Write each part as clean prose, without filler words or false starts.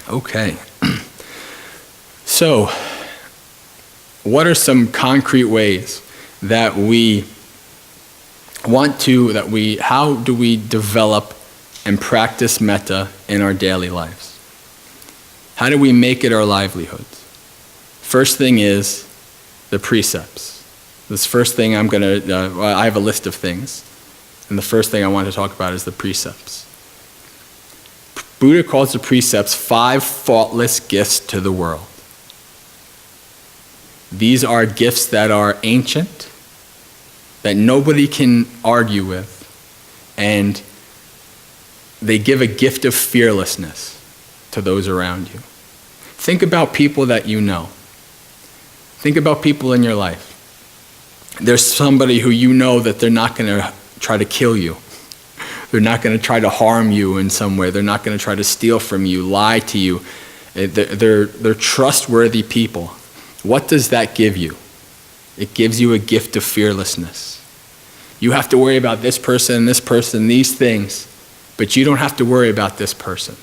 Okay. So, what are some concrete ways that how do we develop and practice metta in our daily lives? How do we make it our livelihoods? First thing is the precepts. This first thing I have a list of things, and the first thing I want to talk about is the precepts. Buddha calls the precepts 5 faultless gifts to the world. These are gifts that are ancient, that nobody can argue with, and they give a gift of fearlessness to those around you. Think about people that you know. Think about people in your life. There's somebody who you know that they're not going to try to kill you. They're not going to try to harm you in some way. They're not going to try to steal from you, lie to you. They're trustworthy people. What does that give you? It gives you a gift of fearlessness. You have to worry about this person, these things, but you don't have to worry about this person,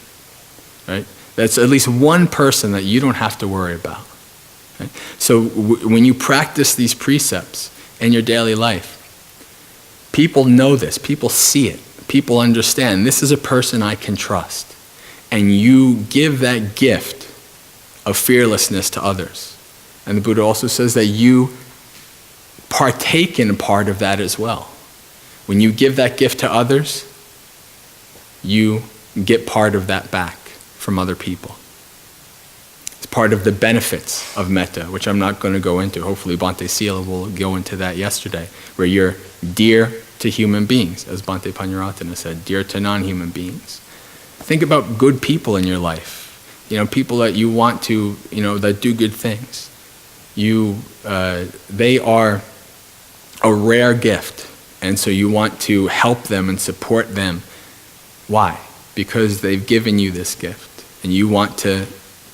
right? That's at least one person that you don't have to worry about. Right? So when you practice these precepts in your daily life, people know this, people see it, people understand this is a person I can trust. And you give that gift of fearlessness to others. And the Buddha also says that you partake in a part of that as well. When you give that gift to others, you get part of that back from other people. It's part of the benefits of metta, which I'm not going to go into. Hopefully Bhante Sila will go into that yesterday, where you're dear to human beings, as Bhante Panyaratana said, dear to non-human beings. Think about good people in your life. People that you want to, that do good things. They are a rare gift, and so you want to help them and support them. Why? Because they've given you this gift, and you want to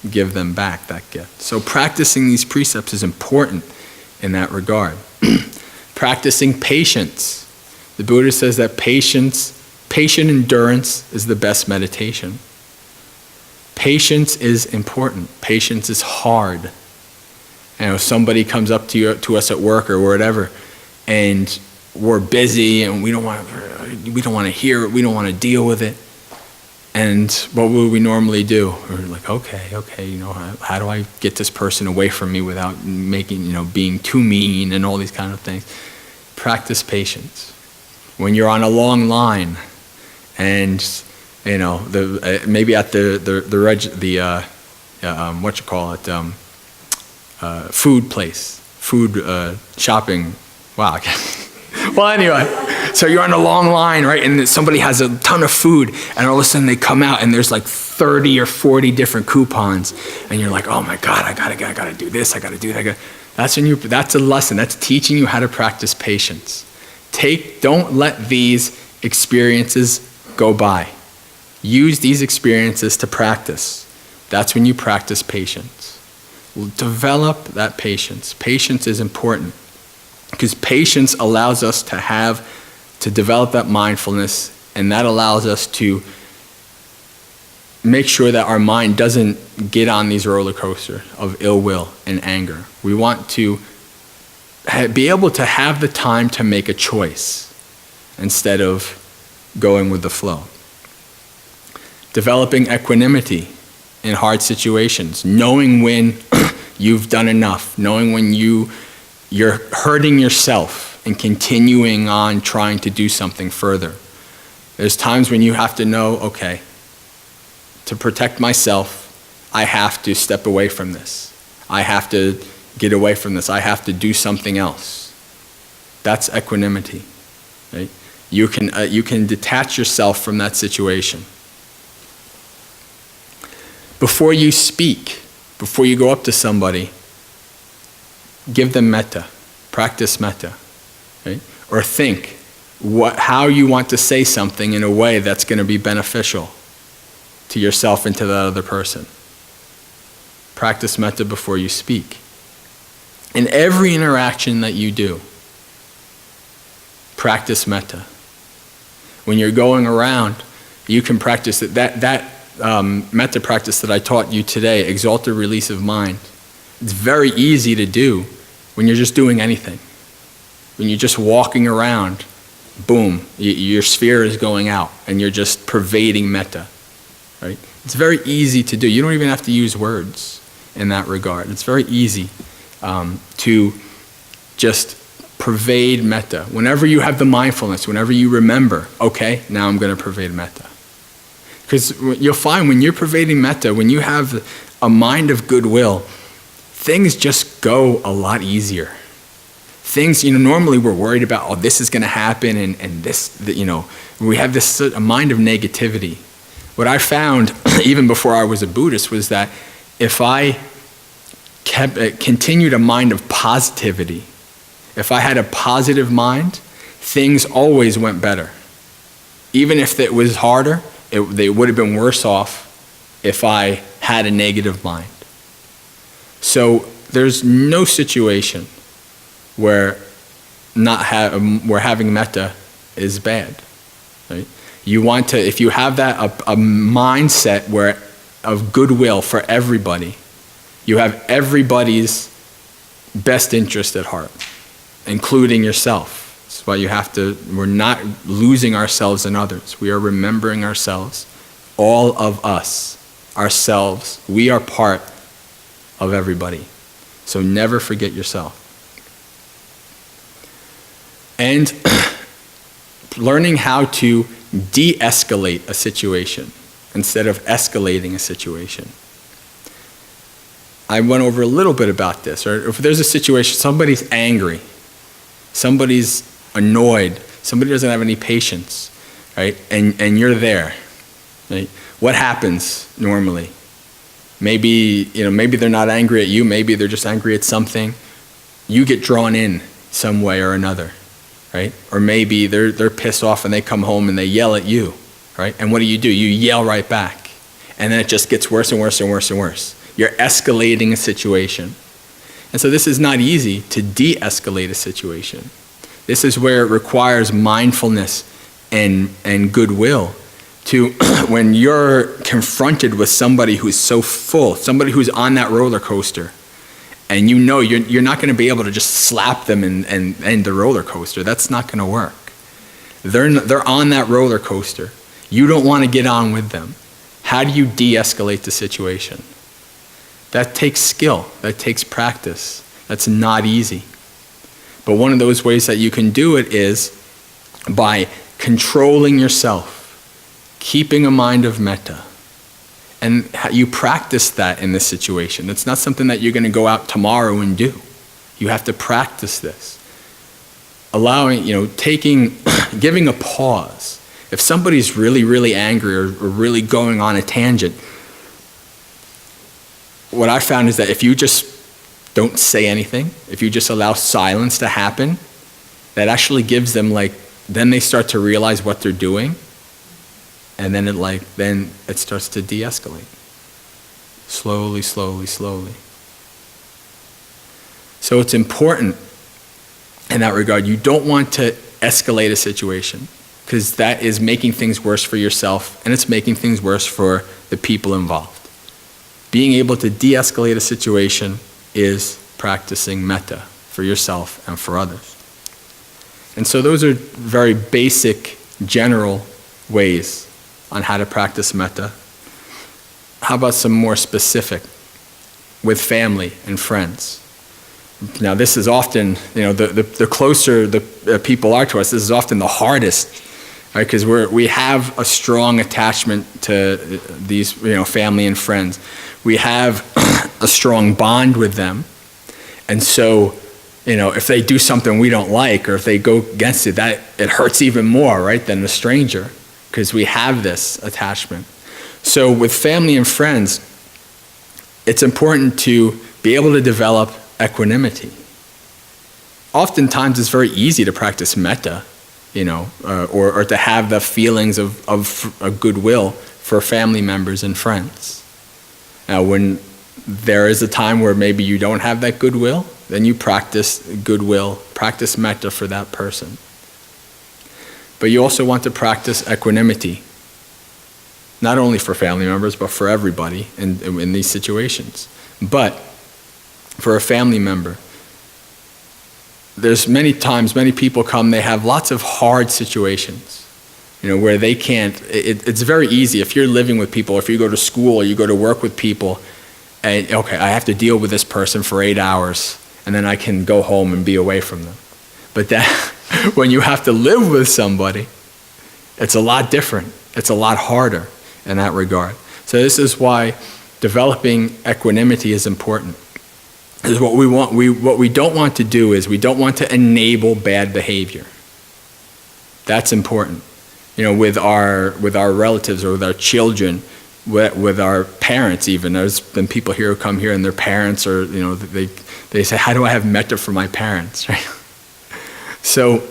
give them back that gift. So practicing these precepts is important in that regard. Practicing patience. The Buddha says that patient endurance is the best meditation. Patience is important. Patience is hard. Somebody comes up to us at work or whatever, and we're busy and we don't want to hear it, we don't want to deal with it. And what would we normally do? We're like, okay, how do I get this person away from me without being too mean and all these kind of things? Practice patience. When you're on a long line, and maybe at food place, food shopping. Wow. Well, anyway, so you're on a long line, right? And somebody has a ton of food, and all of a sudden they come out, and there's like 30 or 40 different coupons, and you're like, oh my God, I gotta do this, I gotta do that. That's a lesson. That's teaching you how to practice patience. Don't let these experiences go by. Use these experiences to practice. That's when you practice patience. Develop that patience. Patience is important because patience allows us to develop that mindfulness, and that allows us to make sure that our mind doesn't get on these roller coasters of ill will and anger. We want to be able to have the time to make a choice instead of going with the flow. Developing equanimity in hard situations, knowing when you've done enough, knowing when you're hurting yourself and continuing on trying to do something further. There's times when you have to know, okay, to protect myself, I have to step away from this. I have to get away from this. I have to do something else. That's equanimity, right? You can detach yourself from that situation. Before you speak, before you go up to somebody, give them metta. Practice metta, right? Or think how you want to say something in a way that's going to be beneficial to yourself and to that other person. Practice metta before you speak. In every interaction that you do, practice metta. When you're going around, you can practice it. That metta practice that I taught you today, exalted release of mind, it's very easy to do when you're just doing anything. When you're just walking around, boom, your sphere is going out and you're just pervading metta, right? It's very easy to do. You don't even have to use words in that regard. It's very easy to just pervade metta. Whenever you have the mindfulness, whenever you remember, okay, now I'm going to pervade metta. Because you'll find when you're pervading metta, when you have a mind of goodwill, things just go a lot easier. Things, normally we're worried about, oh, this is going to happen, and this, we have this a mind of negativity. What I found, even before I was a Buddhist, was that if I continued a mind of positivity, if I had a positive mind, things always went better. Even if it was harder, they would have been worse off if I had a negative mind. So there's no situation where where having metta is bad, right? You want to, if you have that a mindset of goodwill for everybody, you have everybody's best interest at heart, including yourself. That's why we're not losing ourselves in others. We are remembering ourselves, all of us, ourselves. We are part of everybody. So never forget yourself. And learning how to de-escalate a situation instead of escalating a situation. I went over a little bit about this. Or if there's a situation, somebody's angry, somebody's annoyed, somebody doesn't have any patience, right? And you're there, right? What happens normally? Maybe they're not angry at you, maybe they're just angry at something. You get drawn in some way or another, right? Or maybe they're pissed off and they come home and they yell at you, right? And what do? You yell right back. And then it just gets worse and worse and worse and worse. You're escalating a situation. And so this is not easy to de-escalate a situation. This is where it requires mindfulness and goodwill to, when you're confronted with somebody who's so full, somebody who's on that roller coaster, and you're not going to be able to just slap them and end the roller coaster. That's not going to work. They're on that roller coaster. You don't want to get on with them. How do you de-escalate the situation? That takes skill. That takes practice. That's not easy. But one of those ways that you can do it is by controlling yourself, keeping a mind of metta. And you practice that in this situation. It's not something that you're going to go out tomorrow and do. You have to practice this. Allowing, giving a pause. If somebody's really, really angry or really going on a tangent, what I found is that if you just don't say anything, if you just allow silence to happen, that actually gives them then they start to realize what they're doing, and then it starts to de-escalate. Slowly, slowly, slowly. So it's important in that regard. You don't want to escalate a situation, because that is making things worse for yourself, and it's making things worse for the people involved. Being able to de-escalate a situation is practicing metta for yourself and for others. And so those are very basic, general ways on how to practice metta. How about some more specific with family and friends? Now this is often, the closer the people are to us, this is often the hardest, right? Because we have a strong attachment to these, family and friends. We have a strong bond with them. And so, if they do something we don't like, or if they go against it, it hurts even more, right, than a stranger, because we have this attachment. So with family and friends, it's important to be able to develop equanimity. Oftentimes it's very easy to practice metta, or to have the feelings of goodwill for family members and friends. Now, when there is a time where maybe you don't have that goodwill, then you practice goodwill, practice metta for that person. But you also want to practice equanimity. not only for family members, but for everybody in these situations. But for a family member, there's many times, many people come, they have lots of hard situations, where they can't, it's very easy if you're living with people, if you go to school or you go to work with people, and okay, I have to deal with this person for 8 hours, and then I can go home and be away from them. But that, when you have to live with somebody, it's a lot different. It's a lot harder in that regard. So this is why developing equanimity is important. Because what we don't want to do is we don't want to enable bad behavior. That's important. With our relatives or with our children, with our parents even. There's been people here who come here and their parents are, they say, how do I have metta for my parents? Right? So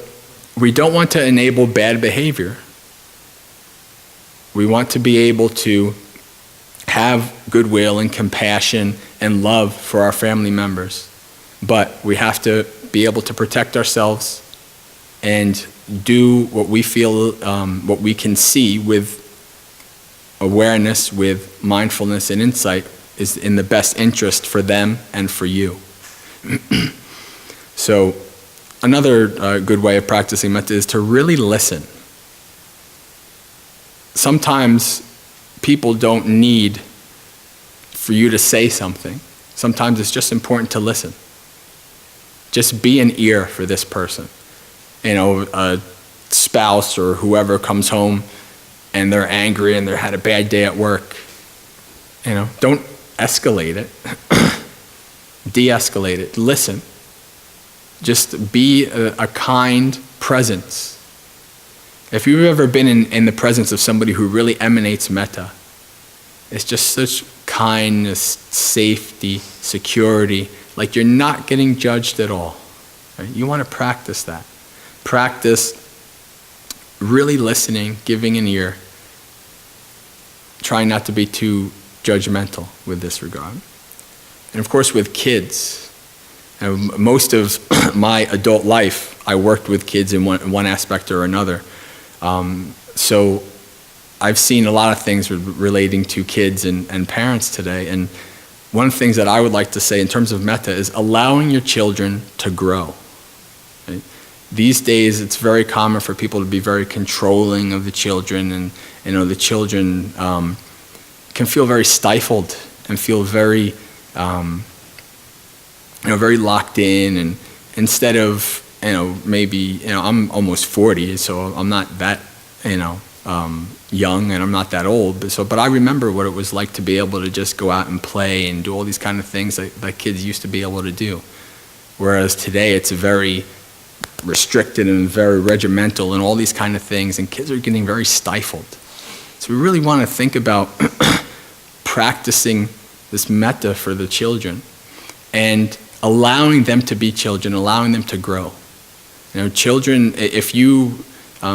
we don't want to enable bad behavior. We want to be able to have goodwill and compassion and love for our family members. But we have to be able to protect ourselves and do what we feel, what we can see with awareness, with mindfulness and insight is in the best interest for them and for you. So another good way of practicing metta is to really listen. Sometimes people don't need for you to say something. Sometimes it's just important to listen. Just be an ear for this person. A spouse or whoever comes home and they're angry and they had a bad day at work. Don't escalate it. De-escalate it. Listen. Just be a kind presence. If you've ever been in the presence of somebody who really emanates metta, it's just such kindness, safety, security, like you're not getting judged at all. Right? You want to practice that. Practice really listening, giving an ear, trying not to be too judgmental with this regard. And of course with kids, most of my adult life I worked with kids in one aspect or another. So I've seen a lot of things relating to kids and parents today, and one of the things that I would like to say in terms of metta is allowing your children to grow. Right? These days it's very common for people to be very controlling of the children, and the children can feel very stifled and feel very very locked in, and instead of maybe I'm almost 40, so I'm not that young, and I'm not that old, but I remember what it was like to be able to just go out and play and do all these kind of things that kids used to be able to do. Whereas today it's very restricted and very regimental and all these kind of things, and kids are getting very stifled. So we really want to think about practicing this metta for the children and allowing them to be children, allowing them to grow. Children, if you,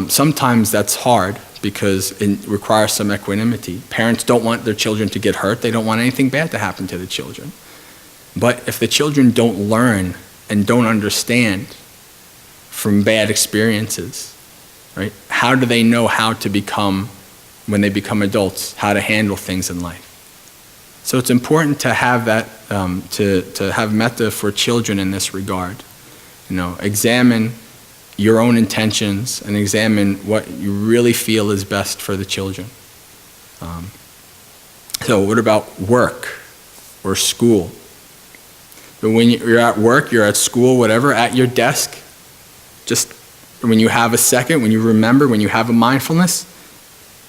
sometimes that's hard because it requires some equanimity. Parents don't want their children to get hurt. They don't want anything bad to happen to the children. But if the children don't learn and don't understand from bad experiences, right, how do they know how to become, when they become adults, how to handle things in life? So it's important to have that, to have metta for children in this regard. Examine your own intentions and examine what you really feel is best for the children. So what about work or school? But when you're at work, you're at school, whatever, at your desk, just when you have a second, when you remember, when you have a mindfulness,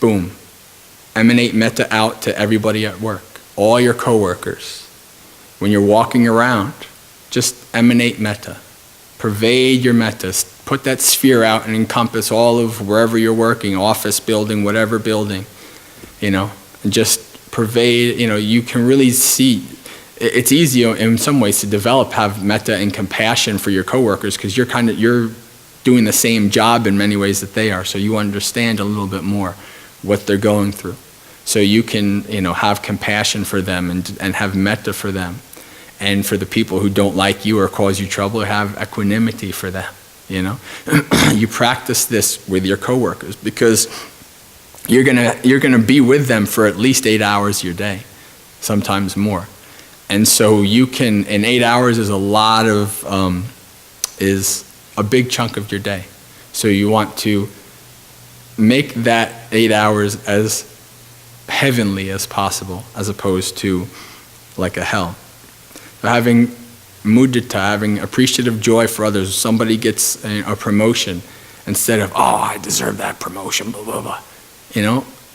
boom, emanate metta out to everybody at work, all your coworkers. When you're walking around, just emanate metta. Pervade your metta. Put that sphere out and encompass all of wherever you're working, office building, whatever building, and just pervade, you can really see. It's easy in some ways to have metta and compassion for your coworkers because you're doing the same job in many ways that they are, so you understand a little bit more what they're going through. So you can, have compassion for them and have metta for them. And for the people who don't like you or cause you trouble, have equanimity for them, You practice this with your coworkers because you're gonna be with them for at least 8 hours your day, sometimes more. And so in 8 hours is is a big chunk of your day. So you want to make that 8 hours as heavenly as possible, as opposed to like a hell. So having mudita, having appreciative joy for others. Somebody gets a promotion, instead of, oh, I deserve that promotion, blah, blah, blah.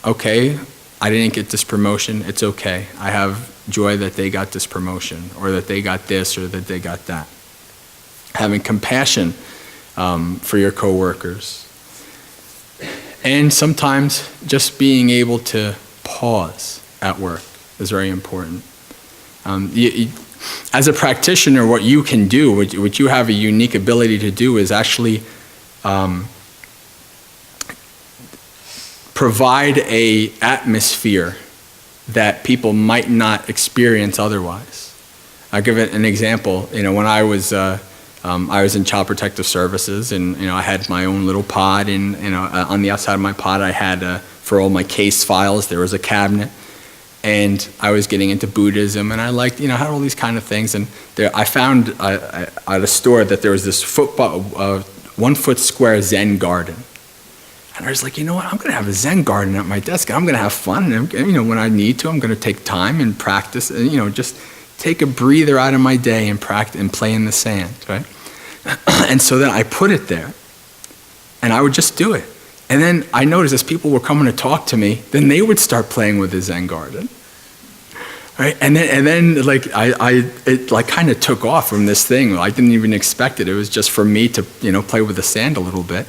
Okay, I didn't get this promotion, it's okay. I have joy that they got this promotion, or that they got this, or that they got that. Having compassion for your coworkers. And sometimes just being able to pause at work is very important. As a practitioner, what you can do, what you have a unique ability to do, is actually provide an atmosphere that people might not experience otherwise. I'll give it an example. When I was in Child Protective Services, and I had my own little pod, and on the outside of my pod I had for all my case files there was a cabinet, and I was getting into Buddhism, and I liked had all these kind of things, and I found at a store that there was this 1 foot square Zen garden. And I was like, what? I'm going to have a Zen garden at my desk. I'm going to have fun. And, when I need to, I'm going to take time and practice. And, just take a breather out of my day and practice and play in the sand, right? And so then I put it there, and I would just do it. And then I noticed as people were coming to talk to me, then they would start playing with the Zen garden, right? And then it kind of took off from this thing. I didn't even expect it. It was just for me to play with the sand a little bit.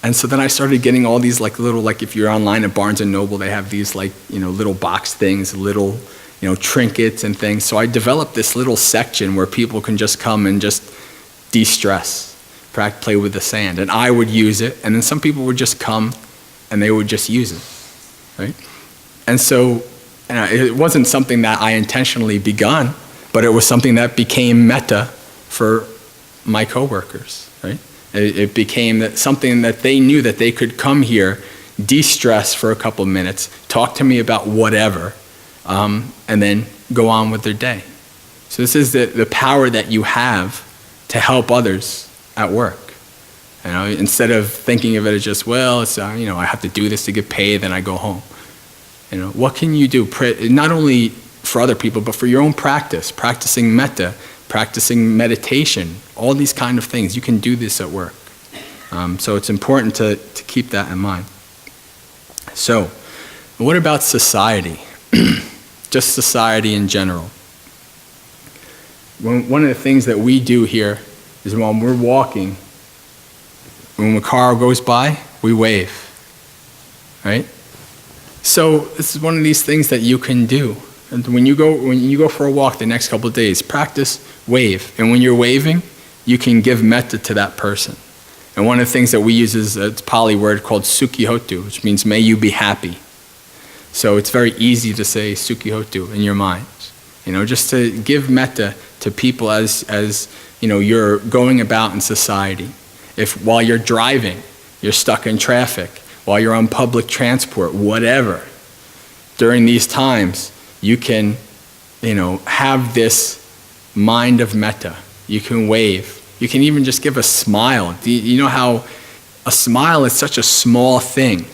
And so then I started getting all these little, if you're online at Barnes & Noble, they have these little box things, little, trinkets and things. So I developed this little section where people can just come and just de-stress, play with the sand. And I would use it, and then some people would just come and they would just use it, right? And so it wasn't something that I intentionally begun, but it was something that became metta for my coworkers, right? It became something that they knew that they could come here, de-stress for a couple minutes, talk to me about whatever, and then go on with their day. So this is the power that you have to help others at work. Instead of thinking of it as just, well, it's I have to do this to get paid, then I go home. What can you do? Not only for other people, but for your own practice, practicing metta, practicing meditation, all these kind of things. You can do this at work. So it's important to keep that in mind. So, what about society? Just society in general. One of the things that we do here is when we're walking, when a car goes by, we wave, right? So this is one of these things that you can do. And when you go for a walk the next couple of days, practice wave. And when you're waving, you can give metta to that person. And one of the things that we use is a Pali word called sukhihotu, which means may you be happy. So it's very easy to say sukhihotu in your mind. Just to give metta to people as you're going about in society. If while you're driving, you're stuck in traffic, while you're on public transport, whatever, during these times, you can, have this mind of metta. You can wave. You can even just give a smile. You know how a smile is such a small thing,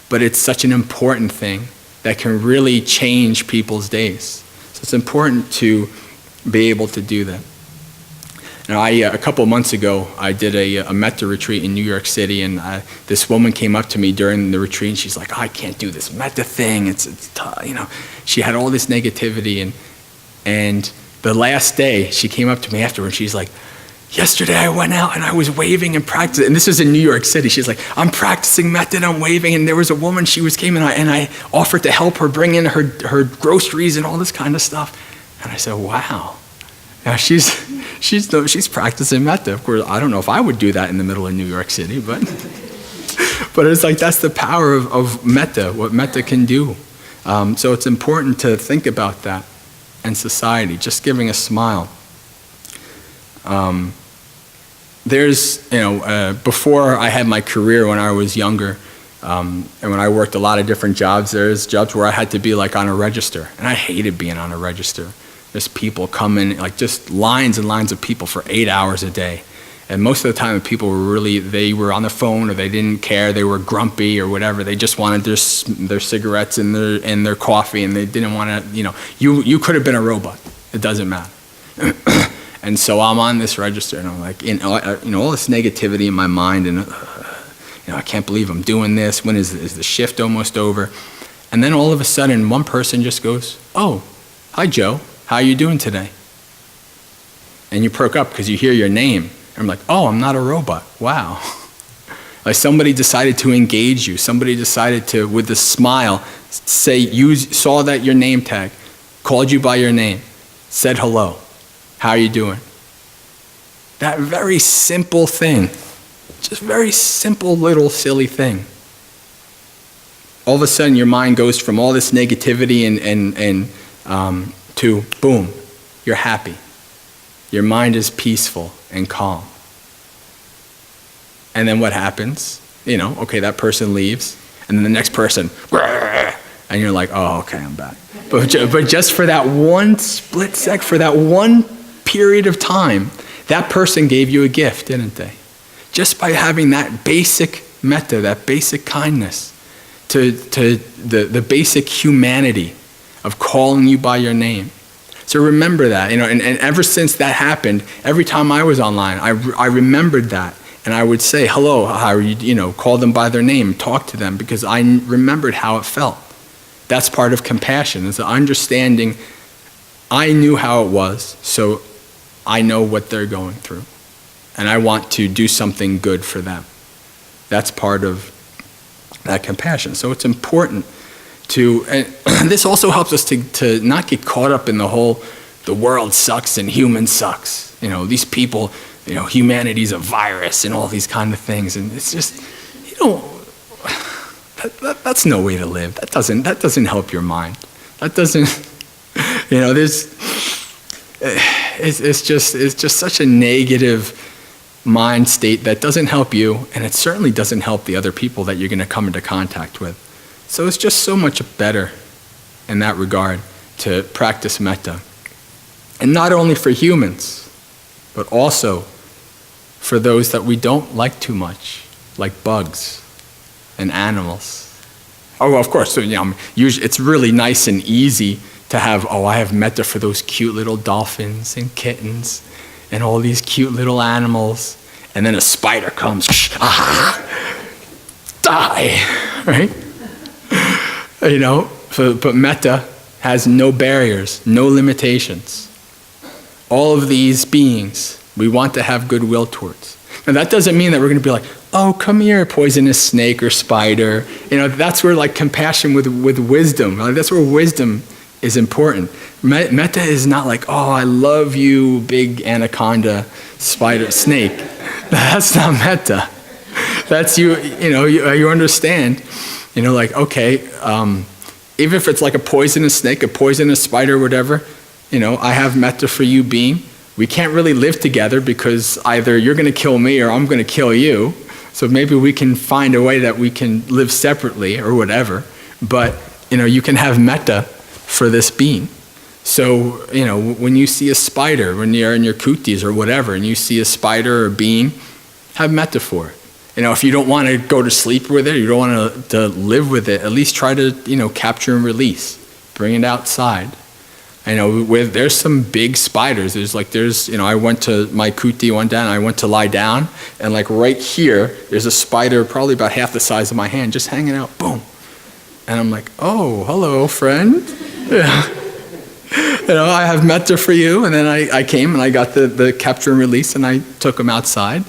but it's such an important thing that can really change people's days. So it's important to be able to do that. Now, a couple of months ago, I did a metta retreat in New York City, and this woman came up to me during the retreat, and she's like, oh, I can't do this metta thing. It's tough. She had all this negativity, and the last day, she came up to me afterwards, she's like, yesterday I went out and I was waving and practicing, and this was in New York City. She's like, I'm practicing metta and I'm waving, and there was a woman, came and I offered to help her bring in her groceries and all this kind of stuff. And I said, wow. Now she's practicing metta. Of course, I don't know if I would do that in the middle of New York City, but it's like that's the power of metta, what metta can do. So it's important to think about that in society, just giving a smile. Before I had my career when I was younger, And when I worked a lot of different jobs, there's jobs where I had to be like on a register, and I hated being on a register. There's people coming, like just lines and lines of people for 8 hours a day. And most of the time, the people were they were on the phone, or they didn't care, they were grumpy or whatever. They just wanted their cigarettes and their coffee, and they didn't want to, you could have been a robot. It doesn't matter. And so I'm on this register, and I'm like, all this negativity in my mind, and I can't believe I'm doing this. When is the shift almost over? And then all of a sudden, one person just goes, "Oh, hi Joe, how are you doing today?" And you perk up because you hear your name. I'm like, oh, I'm not a robot. Wow. Like somebody decided to engage you. Somebody decided to, with a smile, say, you saw that your name tag, called you by your name, said hello. How are you doing? That very simple thing, just very simple little silly thing. All of a sudden your mind goes from all this negativity and to boom, you're happy. Your mind is peaceful and calm. And then what happens? Okay, that person leaves, and then the next person, and you're like, oh, okay, I'm back. But just for that one split sec, for that one period of time, that person gave you a gift, didn't they? Just by having that basic metta, that basic kindness, to the basic humanity of calling you by your name. So remember that, and ever since that happened, every time I was online, I remembered that. And I would say, hello, how are you, call them by their name, talk to them, because I remembered how it felt. That's part of compassion, is the understanding. I knew how it was, so I know what they're going through. And I want to do something good for them. That's part of that compassion. So it's important to, and this also helps us to not get caught up in the world sucks and human sucks. These people, humanity's a virus and all these kind of things. And it's just, that's no way to live. That doesn't help your mind. That doesn't, it's just such a negative mind state that doesn't help you, and it certainly doesn't help the other people that you're going to come into contact with. So it's just so much better in that regard to practice metta. And not only for humans, but also for those that we don't like too much, like bugs and animals. Oh, well, of course, so, usually it's really nice and easy to have, I have metta for those cute little dolphins and kittens and all these cute little animals. And then a spider comes, die, right? But metta has no barriers, no limitations. All of these beings, we want to have goodwill towards. Now that doesn't mean that we're going to be like, oh, come here, poisonous snake or spider. That's where compassion with wisdom, that's where wisdom is important. Metta is not like, oh, I love you, big anaconda, spider, snake. That's not metta. That's you understand, okay, even if it's like a poisonous snake, a poisonous spider, whatever, I have metta for you being. We can't really live together because either you're going to kill me or I'm going to kill you. So maybe we can find a way that we can live separately or whatever. But, you can have metta for this being. So, when you see a spider, when you're in your kutis or whatever, and you see a spider or being, have metta for it. If you don't want to go to sleep with it, you don't want to live with it, at least try to, capture and release. Bring it outside. There's some big spiders. I went to my kuti one day and I went to lie down, and right here, there's a spider probably about half the size of my hand just hanging out, boom. And I'm like, oh, hello, friend. Yeah. I have metta for you. And then I came and I got the capture and release and I took him outside.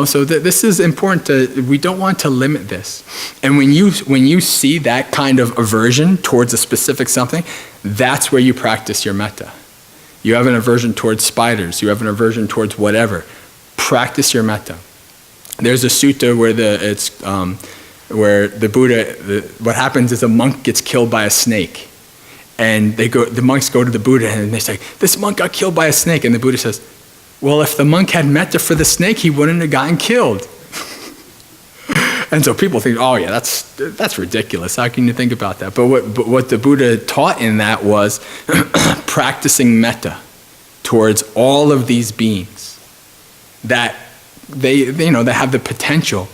So this is important. We don't want to limit this. And when you see that kind of aversion towards a specific something, that's where you practice your metta. You have an aversion towards spiders. You have an aversion towards whatever. Practice your metta. There's a sutta where the Buddha, what happens is a monk gets killed by a snake. And the monks go to the Buddha and they say, this monk got killed by a snake. And the Buddha says, well, if the monk had metta for the snake, he wouldn't have gotten killed. And so people think, oh yeah, that's ridiculous. How can you think about that? But what the Buddha taught in that was practicing metta towards all of these beings that they have the potential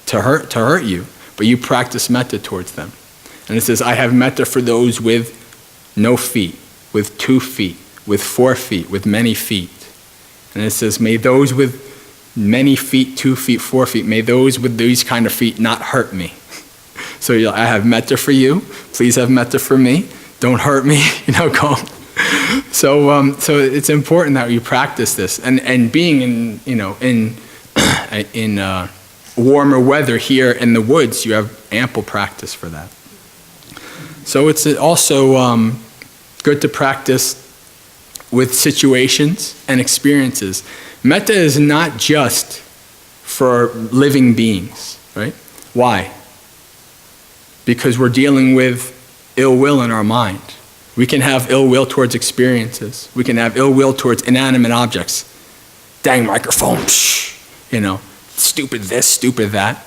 to hurt you, but you practice metta towards them. And it says, I have metta for those with no feet, with 2 feet, with 4 feet, with many feet. And it says, may those with many feet, 2 feet, 4 feet, may those with these kind of feet not hurt me. So I have metta for you. Please have metta for me. Don't hurt me. Go. So it's important that you practice this. And being in warmer weather here in the woods, you have ample practice for that. So it's also good to practice with situations and experiences. Metta is not just for living beings, right? Why? Because we're dealing with ill will in our mind. We can have ill will towards experiences. We can have ill will towards inanimate objects. Dang microphone, stupid this, stupid that.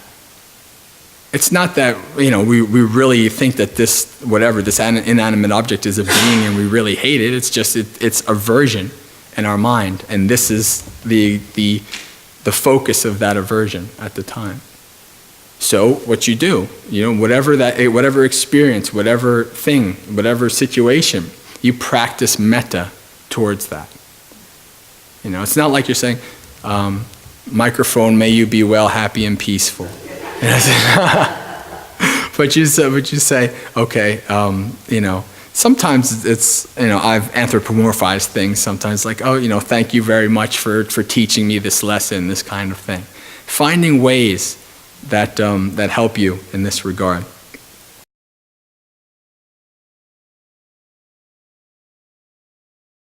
It's not that, we really think that this inanimate object is a being and we really hate it. It's just, it's aversion in our mind. And this is the focus of that aversion at the time. So what you do, whatever experience, whatever thing, whatever situation, you practice metta towards that. It's not like you're saying, microphone, may you be well, happy, and peaceful. But you say, okay, sometimes it's, I've anthropomorphized things sometimes, like, thank you very much for teaching me this lesson, this kind of thing. Finding ways that help you in this regard.